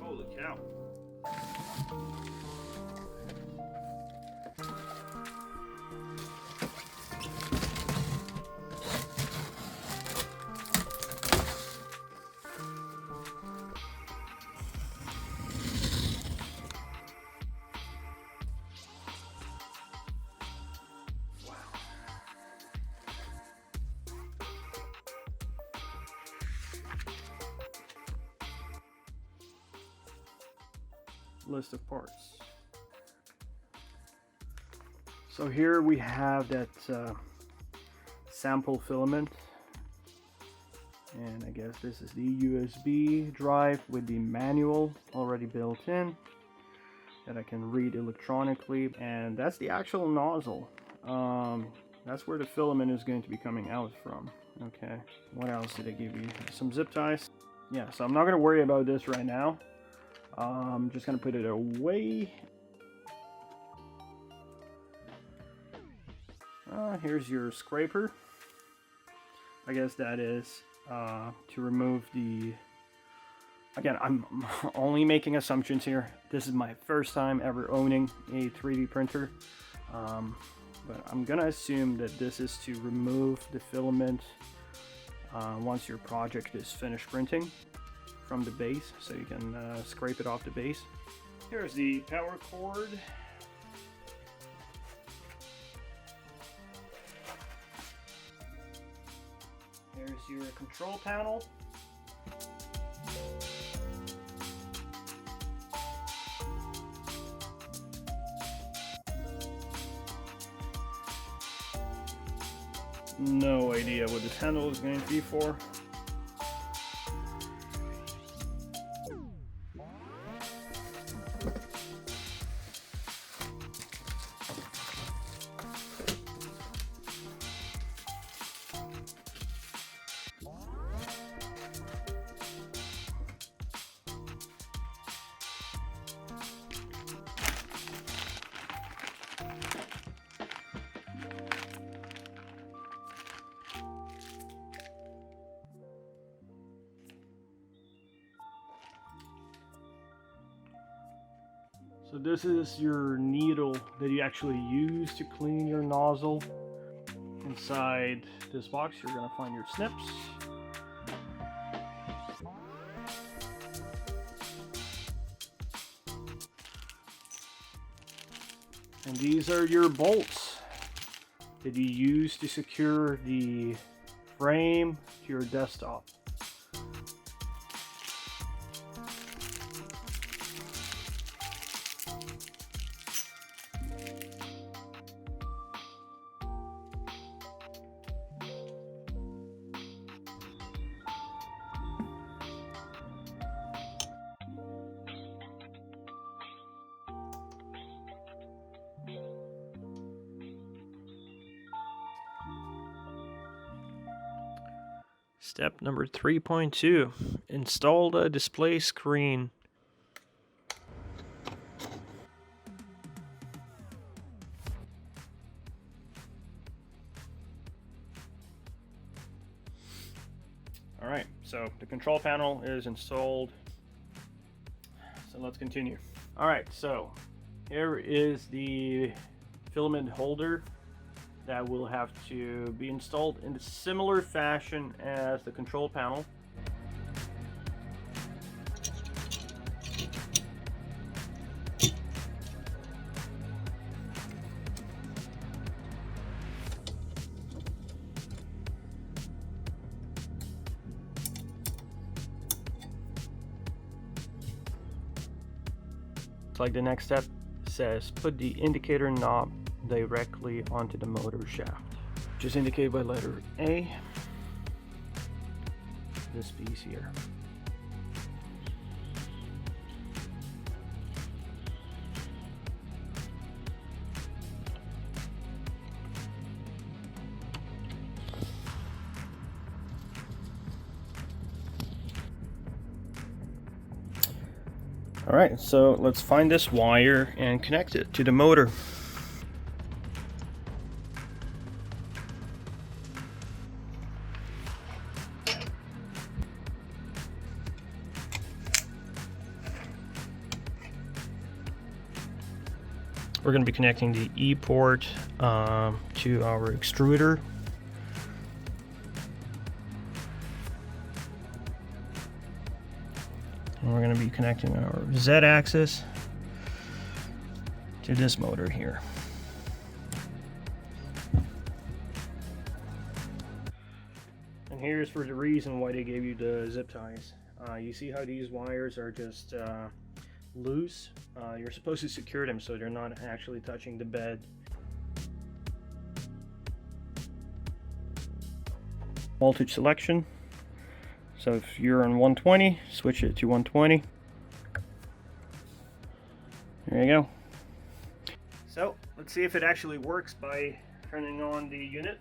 Holy cow. List of parts. So here we have that sample filament, and I guess this is the USB drive with the manual already built in that I can read electronically, and that's the actual nozzle. That's where the filament is going to be coming out from. Okay, what else did I give you? Some zip ties. Yeah, so I'm not going to worry about this right now. I'm just gonna put it away. Here's your scraper. I guess that is to remove the... Again, I'm only making assumptions here. This is my first time ever owning a 3D printer. But I'm gonna assume that this is to remove the filament once your project is finished printing from the base, so you can scrape it off the base. Here's the power cord. There's your control panel. No idea what this handle is going to be for. So this is your needle that you actually use to clean your nozzle. Inside this box you're going to find your snips. And these are your bolts that you use to secure the frame to your desktop. Step number 3.2, install the display screen. Alright, so the control panel is installed. So let's continue. Alright, so here is the filament holder that will have to be installed in a similar fashion as the control panel. It's like the next step says, put the indicator knob directly onto the motor shaft, which is indicated by letter A, this piece here. Alright, so let's find this wire and connect it to the motor. We're going to be connecting the E port to our extruder. And we're going to be connecting our Z axis to this motor here. And here's for the reason why they gave you the zip ties. You see how these wires are just loose? You're supposed to secure them so they're not actually touching the bed. Voltage selection. So if you're on 120, switch it to 120. There you go. So let's see if it actually works by turning on the unit.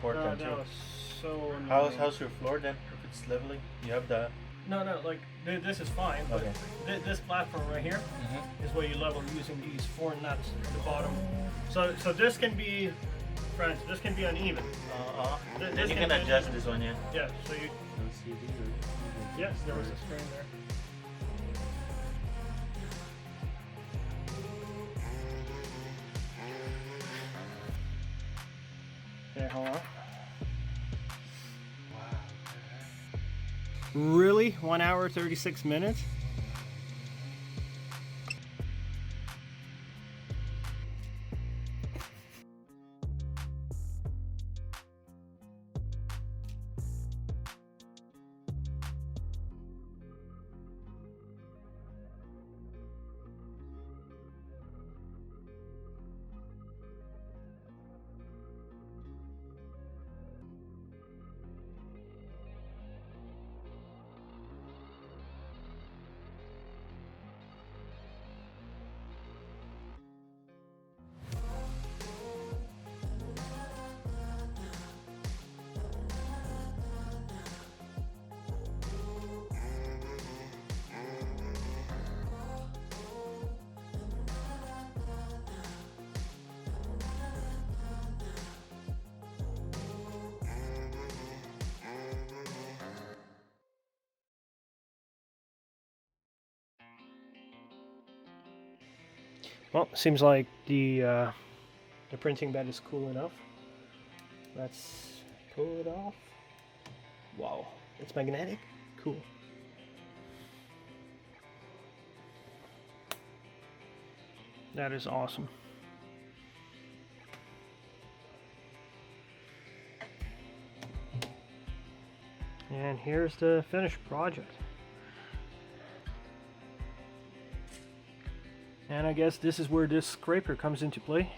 Important too. So How's your floor then? If it's leveling, you have that. No, like this is fine. But Okay. this platform right here is what you level using these 4 nuts at the bottom. So this can be, friends, this can be uneven. Then you can adjust this one, yeah. Yeah. So you. Yes, there was a screen there. Okay, hold on. Really? 1 hour 36 minutes? Well, seems like the printing bed is cool enough. Let's pull it off. Wow, it's magnetic. Cool. That is awesome. And here's the finished project. And I guess this is where this scraper comes into play.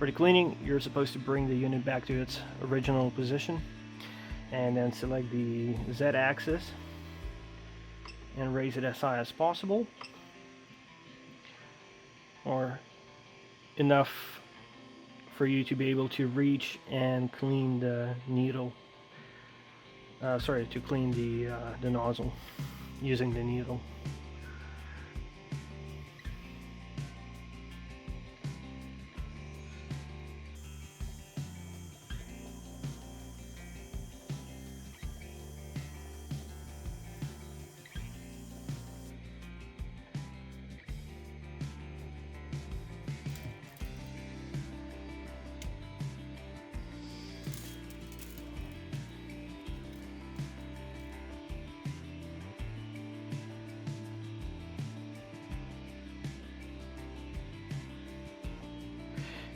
For the cleaning, you're supposed to bring the unit back to its original position and then select the Z axis and raise it as high as possible, or enough for you to be able to reach and clean the needle. To clean the nozzle using the needle.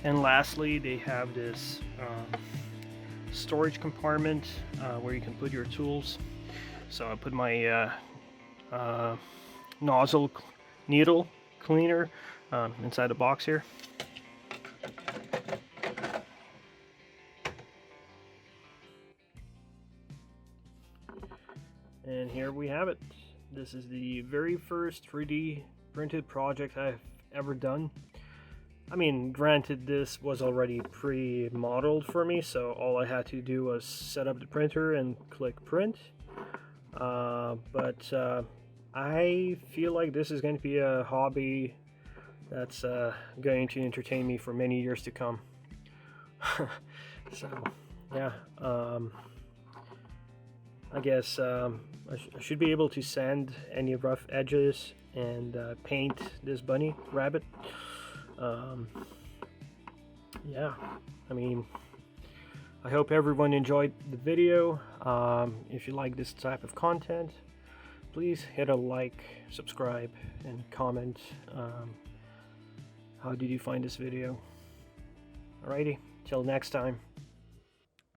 And lastly, they have this storage compartment where you can put your tools. So I put my nozzle needle cleaner inside the box here. And here we have it. This is the very first 3D printed project I've ever done. I mean, granted, this was already pre-modeled for me, so all I had to do was set up the printer and click print. But I feel like this is going to be a hobby that's going to entertain me for many years to come. So, yeah, I guess I should be able to sand any rough edges and paint this bunny rabbit. Yeah, I mean, I hope everyone enjoyed the video. If you like this type of content, please hit a like, subscribe, and comment. How did you find this video? Alrighty, till next time.